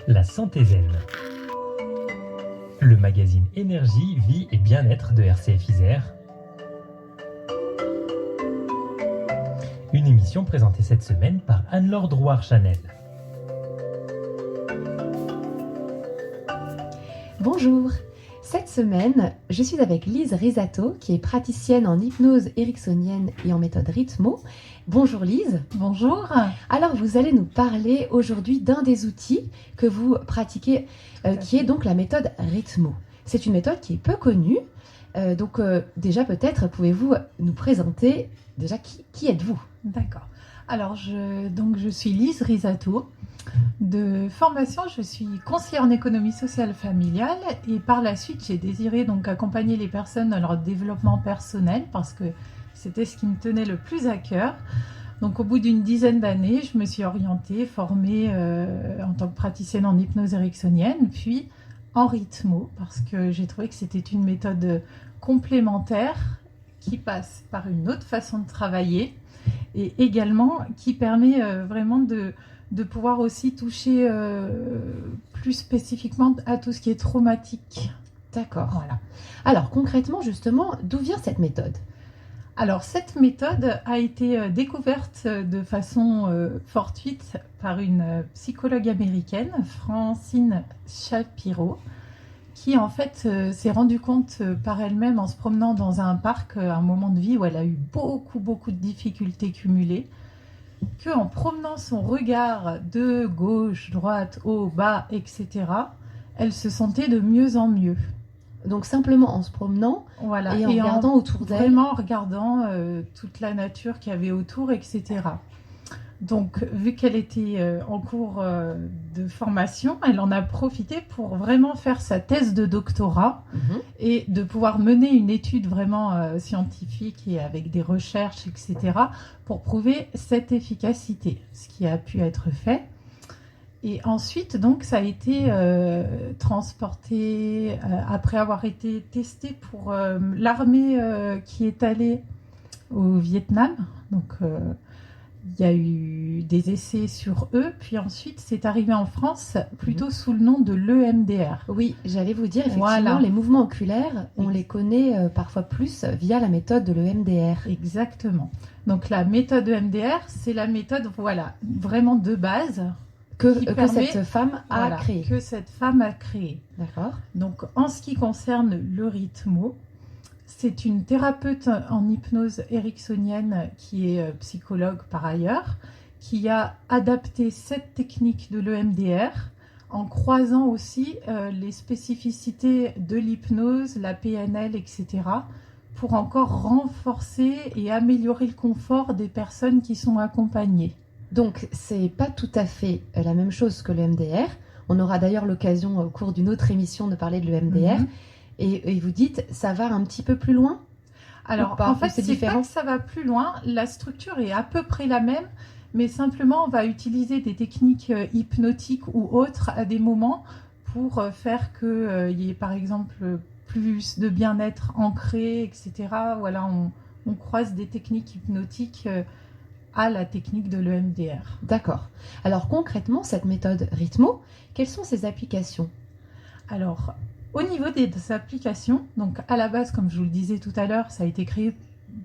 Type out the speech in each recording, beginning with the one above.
La santé zen. Le magazine Énergie, Vie et Bien-être de RCF Isère. Une émission présentée cette semaine par Anne-Laure Drouard-Chanel. Bonjour, cette semaine, je suis avec Lise Risato, qui est praticienne en hypnose ericksonienne et en méthode Ritmo. Bonjour Lise. Bonjour. Alors vous allez nous parler aujourd'hui d'un des outils que vous pratiquez, qui est donc la méthode Ritmo. C'est une méthode qui est peu connue, donc déjà peut-être pouvez-vous nous présenter déjà qui êtes-vous ? D'accord. Alors je suis Lise Risato. De formation, je suis conseillère en économie sociale familiale et par la suite, j'ai désiré donc accompagner les personnes dans leur développement personnel parce que c'était ce qui me tenait le plus à cœur. Donc au bout d'une dizaine d'années, je me suis orientée, formée en tant que praticienne en hypnose ericksonienne, puis en Ritmo parce que j'ai trouvé que c'était une méthode complémentaire qui passe par une autre façon de travailler et également qui permet vraiment de pouvoir aussi toucher plus spécifiquement à tout ce qui est traumatique. D'accord. Voilà. Alors concrètement, justement, d'où vient cette méthode ? Alors cette méthode a été découverte de façon fortuite par une psychologue américaine, Francine Shapiro, qui en fait s'est rendue compte par elle-même en se promenant dans un parc à un moment de vie où elle a eu beaucoup de difficultés cumulées, qu'en promenant son regard de gauche, droite, haut, bas, etc., elle se sentait de mieux en mieux. Donc simplement en se promenant, voilà, et en regardant autour d'elle. Vraiment en regardant toute la nature qu'il y avait autour, etc. Donc vu qu'elle était en cours de formation, elle en a profité pour vraiment faire sa thèse de doctorat et de pouvoir mener une étude vraiment scientifique et avec des recherches, etc., pour prouver cette efficacité, ce qui a pu être fait. Et ensuite, donc, ça a été transporté après avoir été testé pour l'armée qui est allée au Vietnam. Donc, il y a eu des essais sur eux, puis ensuite c'est arrivé en France plutôt sous le nom de l'EMDR. Oui, j'allais vous dire, effectivement, les mouvements oculaires, on les connaît parfois plus via la méthode de l'EMDR. Exactement. Donc la méthode EMDR, c'est la méthode vraiment de base que cette femme a créée. Que cette femme a créée. D'accord. Donc en ce qui concerne le Ritmo, c'est une thérapeute en hypnose ericksonienne qui est psychologue par ailleurs, qui a adapté cette technique de l'EMDR en croisant aussi les spécificités de l'hypnose, la PNL, etc., pour encore renforcer et améliorer le confort des personnes qui sont accompagnées. Donc, c'est pas tout à fait la même chose que l'EMDR. On aura d'ailleurs l'occasion au cours d'une autre émission de parler de l'EMDR. Et vous dites, ça va un petit peu plus loin ? Alors, en fait, c'est pas que ça va plus loin. La structure est à peu près la même, mais simplement, on va utiliser des techniques hypnotiques ou autres à des moments pour faire qu'il y ait, par exemple, plus de bien-être ancré, etc. Voilà, on croise des techniques hypnotiques à la technique de l'EMDR. D'accord. Alors, concrètement, cette méthode Ritmo, quelles sont ses applications ? Alors, au niveau des applications, donc à la base, comme je vous le disais tout à l'heure, ça a été créé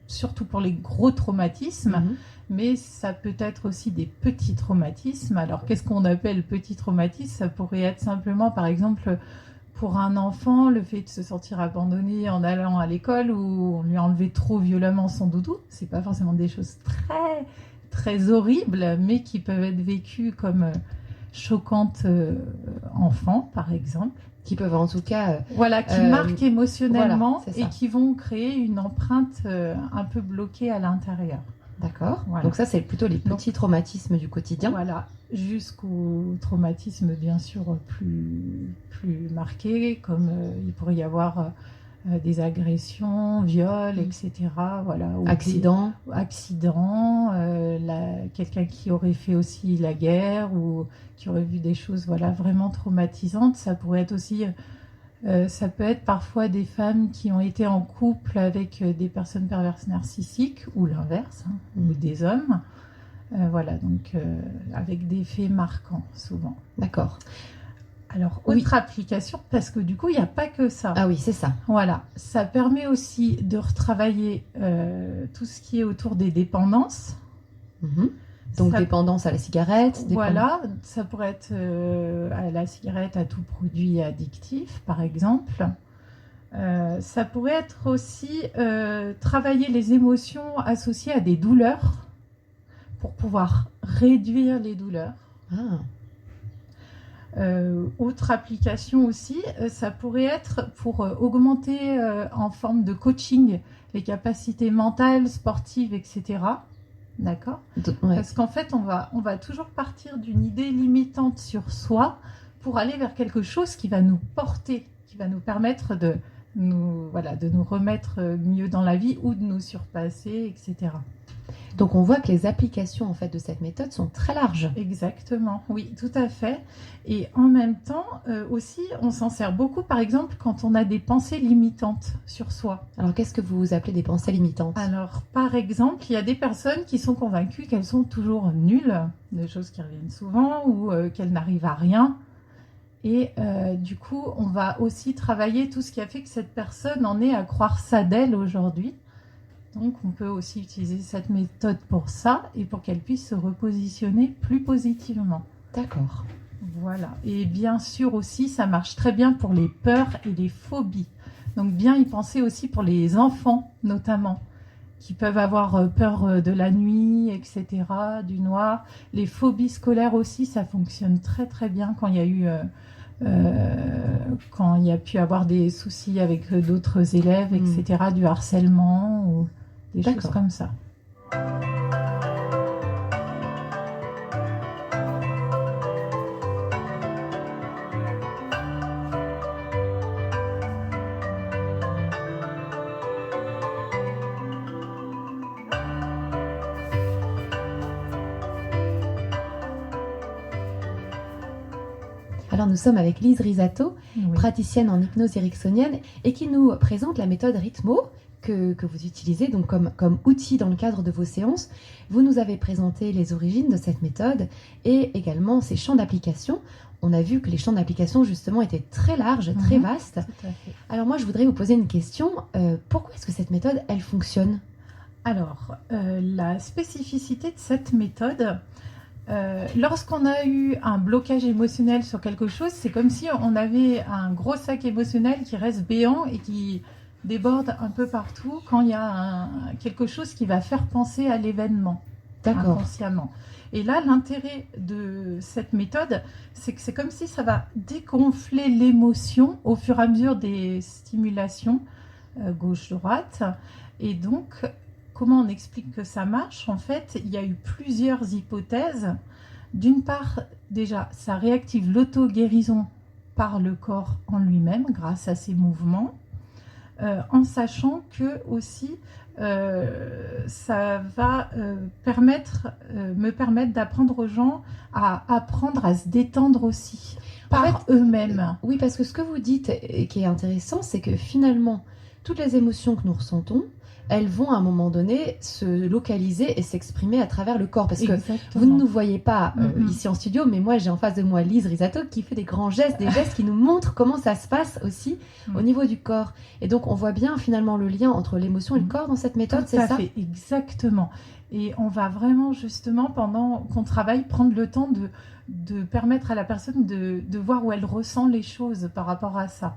surtout pour les gros traumatismes, mais ça peut être aussi des petits traumatismes. Alors, qu'est-ce qu'on appelle petit traumatisme ? Ça pourrait être simplement, par exemple, pour un enfant, le fait de se sentir abandonné en allant à l'école ou on lui a enlevé trop violemment son doudou. C'est pas forcément des choses très horribles, mais qui peuvent être vécues comme choquantes enfants, par exemple. Qui peuvent en tout cas... qui marquent émotionnellement et qui vont créer une empreinte un peu bloquée à l'intérieur. D'accord. Voilà. Donc ça, c'est plutôt les petits traumatismes du quotidien. Voilà, jusqu'aux traumatismes bien sûr plus marqués, comme il pourrait y avoir des agressions, viols, etc. Voilà, accidents. Quelqu'un qui aurait fait aussi la guerre ou qui aurait vu des choses vraiment traumatisantes. Ça pourrait être aussi... ça peut être parfois des femmes qui ont été en couple avec des personnes perverses narcissiques ou l'inverse, ou des hommes. Voilà, donc avec des faits marquants souvent. D'accord. Alors, Oui. autre application, parce que du coup, il n'y a pas que ça. Ah oui, c'est ça. Voilà, ça permet aussi de retravailler tout ce qui est autour des dépendances. Mhm. Donc, Ça- dépendance à la cigarette. Voilà, ça pourrait être à la cigarette, à tout produit addictif, par exemple. Ça pourrait être aussi travailler les émotions associées à des douleurs pour pouvoir réduire les douleurs. Ah, Autre application aussi, ça pourrait être pour augmenter en forme de coaching les capacités mentales, sportives, etc. D'accord ? ouais. Parce qu'en fait, on va toujours partir d'une idée limitante sur soi pour aller vers quelque chose qui va nous porter, qui va nous permettre de nous remettre mieux dans la vie ou de nous surpasser, etc. Donc, on voit que les applications en fait, de cette méthode sont très larges. Exactement, oui, tout à fait. Et en même temps, aussi, on s'en sert beaucoup, par exemple, quand on a des pensées limitantes sur soi. Alors, qu'est-ce que vous appelez des pensées limitantes? Alors, par exemple, il y a des personnes qui sont convaincues qu'elles sont toujours nulles, des choses qui reviennent souvent, ou qu'elles n'arrivent à rien. Et du coup, on va aussi travailler tout ce qui a fait que cette personne en est à croire ça d'elle aujourd'hui. Donc, on peut aussi utiliser cette méthode pour ça et pour qu'elle puisse se repositionner plus positivement. D'accord. Voilà. Et bien sûr aussi, ça marche très bien pour les peurs et les phobies. Donc, bien y penser aussi pour les enfants, notamment, qui peuvent avoir peur de la nuit, etc., du noir. Les phobies scolaires aussi, ça fonctionne très très bien quand il y a eu... quand il y a pu avoir des soucis avec d'autres élèves, etc., du harcèlement ou des choses comme ça. Alors, nous sommes avec Lise Risato, Oui. praticienne en hypnose ericksonienne, et qui nous présente la méthode Rhythmo que vous utilisez donc comme outil dans le cadre de vos séances. Vous nous avez présenté les origines de cette méthode et également ses champs d'application. On a vu que les champs d'application justement étaient très larges, très vastes. Tout à fait. Alors moi, je voudrais vous poser une question. Pourquoi est-ce que cette méthode, elle fonctionne? Alors, la spécificité de cette méthode, lorsqu'on a eu un blocage émotionnel sur quelque chose, c'est comme si on avait un gros sac émotionnel qui reste béant et qui déborde un peu partout quand il y a quelque chose qui va faire penser à l'événement inconsciemment. Et là, l'intérêt de cette méthode, c'est que c'est comme si ça va dégonfler l'émotion au fur et à mesure des stimulations gauche-droite. Et donc, comment on explique que ça marche? En fait, il y a eu plusieurs hypothèses. D'une part, déjà, ça réactive l'auto-guérison par le corps en lui-même grâce à ces mouvements, en sachant que aussi ça va me permettre d'apprendre aux gens à apprendre à se détendre aussi par eux-mêmes. Oui, parce que ce que vous dites et qui est intéressant, c'est que finalement, toutes les émotions que nous ressentons, elles vont à un moment donné se localiser et s'exprimer à travers le corps. Parce que vous ne nous voyez pas ici en studio, mais moi j'ai en face de moi Lise Risato qui fait des grands gestes, des gestes qui nous montrent comment ça se passe aussi au niveau du corps. Et donc on voit bien finalement le lien entre l'émotion et le corps dans cette méthode, c'est ça? Exactement. Et on va vraiment justement, pendant qu'on travaille, prendre le temps de permettre à la personne de voir où elle ressent les choses par rapport à ça.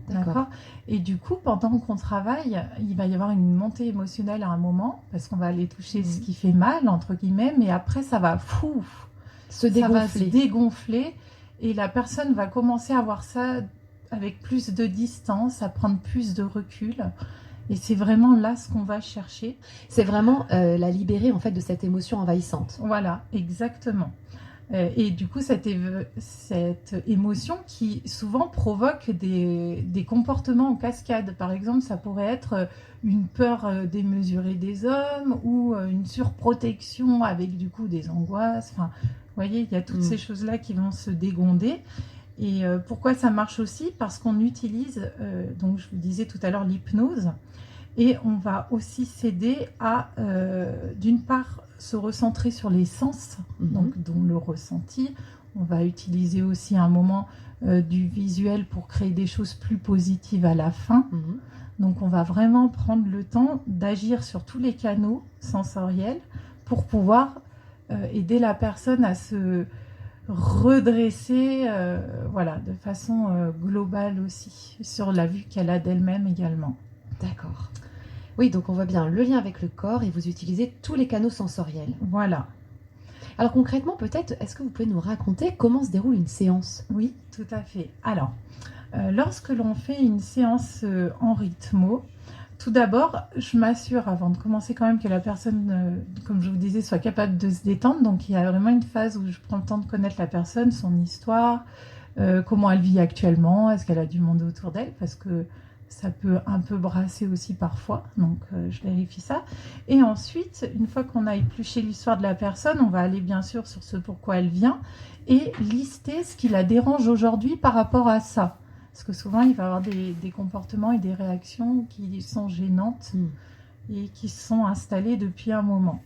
D'accord. Et du coup, pendant qu'on travaille, il va y avoir une montée émotionnelle à un moment, parce qu'on va aller toucher ce qui fait mal, entre guillemets, mais après, ça va se dégonfler, et la personne va commencer à voir ça avec plus de distance, à prendre plus de recul. Et c'est vraiment là ce qu'on va chercher. C'est vraiment la libérer en fait de cette émotion envahissante. Voilà, exactement. Et du coup, cette émotion qui souvent provoque des comportements en cascade. Par exemple, ça pourrait être une peur démesurée des hommes ou une surprotection avec du coup des angoisses. Enfin, vous voyez, il y a toutes ces choses-là qui vont se dégonder. Et pourquoi ça marche aussi? Parce qu'on utilise, donc je vous disais tout à l'heure, l'hypnose. Et on va aussi s'aider à, d'une part, se recentrer sur les sens, donc dont le ressenti. On va utiliser aussi un moment du visuel pour créer des choses plus positives à la fin. Donc on va vraiment prendre le temps d'agir sur tous les canaux sensoriels pour pouvoir aider la personne à se redresser voilà, de façon globale aussi, sur la vue qu'elle a d'elle-même également. D'accord. Oui, donc on voit bien le lien avec le corps et vous utilisez tous les canaux sensoriels. Voilà. Alors concrètement, peut-être, est-ce que vous pouvez nous raconter comment se déroule une séance? Oui, tout à fait. Alors, lorsque l'on fait une séance en rythmo, tout d'abord, je m'assure avant de commencer quand même que la personne, comme je vous disais, soit capable de se détendre. Donc, il y a vraiment une phase où je prends le temps de connaître la personne, son histoire, comment elle vit actuellement, est-ce qu'elle a du monde autour d'elle, parce que ça peut un peu brasser aussi parfois, donc je vérifie ça. Et ensuite, une fois qu'on a épluché l'histoire de la personne, on va aller bien sûr sur ce pourquoi elle vient et lister ce qui la dérange aujourd'hui par rapport à ça. Parce que souvent, il va y avoir des comportements et des réactions qui sont gênantes et qui se sont installées depuis un moment.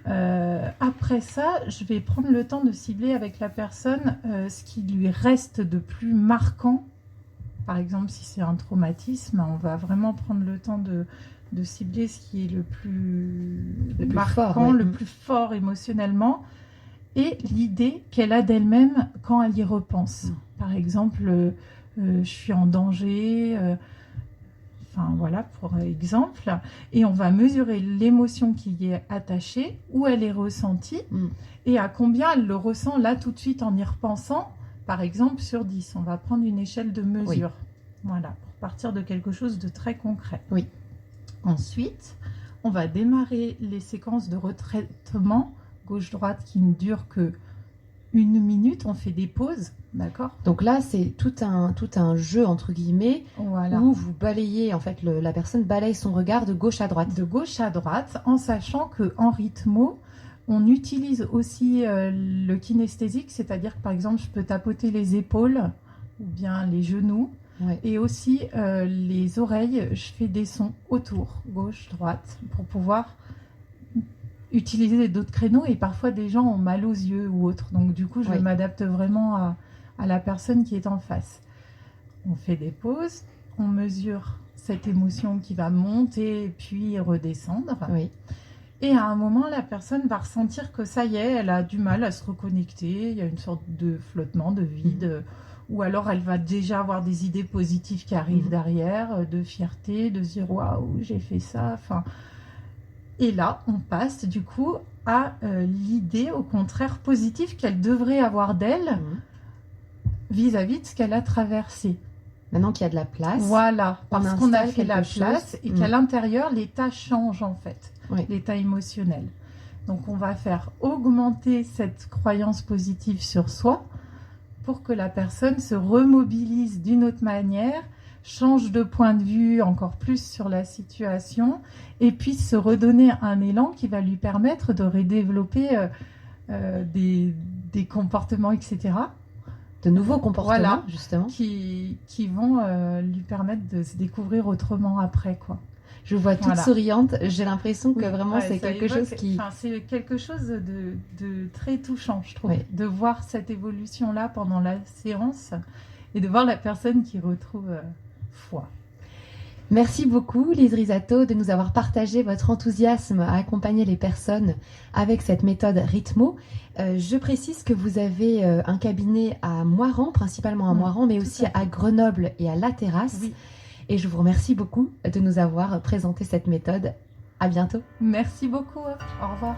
Après ça, je vais prendre le temps de cibler avec la personne ce qui lui reste de plus marquant. Par exemple, si c'est un traumatisme, on va vraiment prendre le temps de cibler ce qui est le plus marquant, fort, le plus fort émotionnellement, et l'idée qu'elle a d'elle-même quand elle y repense. Par exemple, je suis en danger, enfin voilà, pour exemple, et on va mesurer l'émotion qui y est attachée, où elle est ressentie, et à combien elle le ressent là tout de suite en y repensant. Par exemple, sur 10, on va prendre une échelle de mesure. Voilà, pour partir de quelque chose de très concret. Oui. Ensuite, on va démarrer les séquences de retraitement gauche-droite qui ne durent que 1 minute. On fait des pauses, d'accord? Donc là, c'est tout un jeu, entre guillemets, voilà, où vous balayez, en fait, la personne balaye son regard de gauche à droite. De gauche à droite, en sachant qu'en rythmo, on utilise aussi le kinesthésique, c'est-à-dire que par exemple, je peux tapoter les épaules ou bien les genoux, et aussi les oreilles, je fais des sons autour, gauche, droite, pour pouvoir utiliser d'autres créneaux, et parfois des gens ont mal aux yeux ou autre, donc du coup, je m'adapte vraiment à la personne qui est en face. On fait des pauses, on mesure cette émotion qui va monter puis redescendre. Et à un moment, la personne va ressentir que ça y est, elle a du mal à se reconnecter, il y a une sorte de flottement, de vide, ou alors elle va déjà avoir des idées positives qui arrivent derrière, de fierté, de se dire « waouh, j'ai fait ça ». Et là, on passe du coup à l'idée, au contraire, positive qu'elle devrait avoir d'elle vis-à-vis de ce qu'elle a traversé. Maintenant qu'il y a de la place. Voilà, parce qu'on a fait la place et qu'à l'intérieur, l'état change en fait. L'état émotionnel. Donc on va faire augmenter cette croyance positive sur soi pour que la personne se remobilise d'une autre manière, change de point de vue encore plus sur la situation et puisse se redonner un élan qui va lui permettre de redévelopper des comportements, etc. De nouveaux comportements, justement. Qui vont lui permettre de se découvrir autrement après, quoi. Je vous vois toute souriante. J'ai l'impression que vraiment c'est quelque chose qui... c'est quelque chose de très touchant, je trouve, de voir cette évolution-là pendant la séance et de voir la personne qui retrouve foi. Merci beaucoup, Lise Risato, de nous avoir partagé votre enthousiasme à accompagner les personnes avec cette méthode Rythmo. Je précise que vous avez un cabinet à Moirans, principalement à Moirans, mais aussi à Grenoble et à La Terrasse. Et je vous remercie beaucoup de nous avoir présenté cette méthode. À bientôt. Merci beaucoup. Au revoir.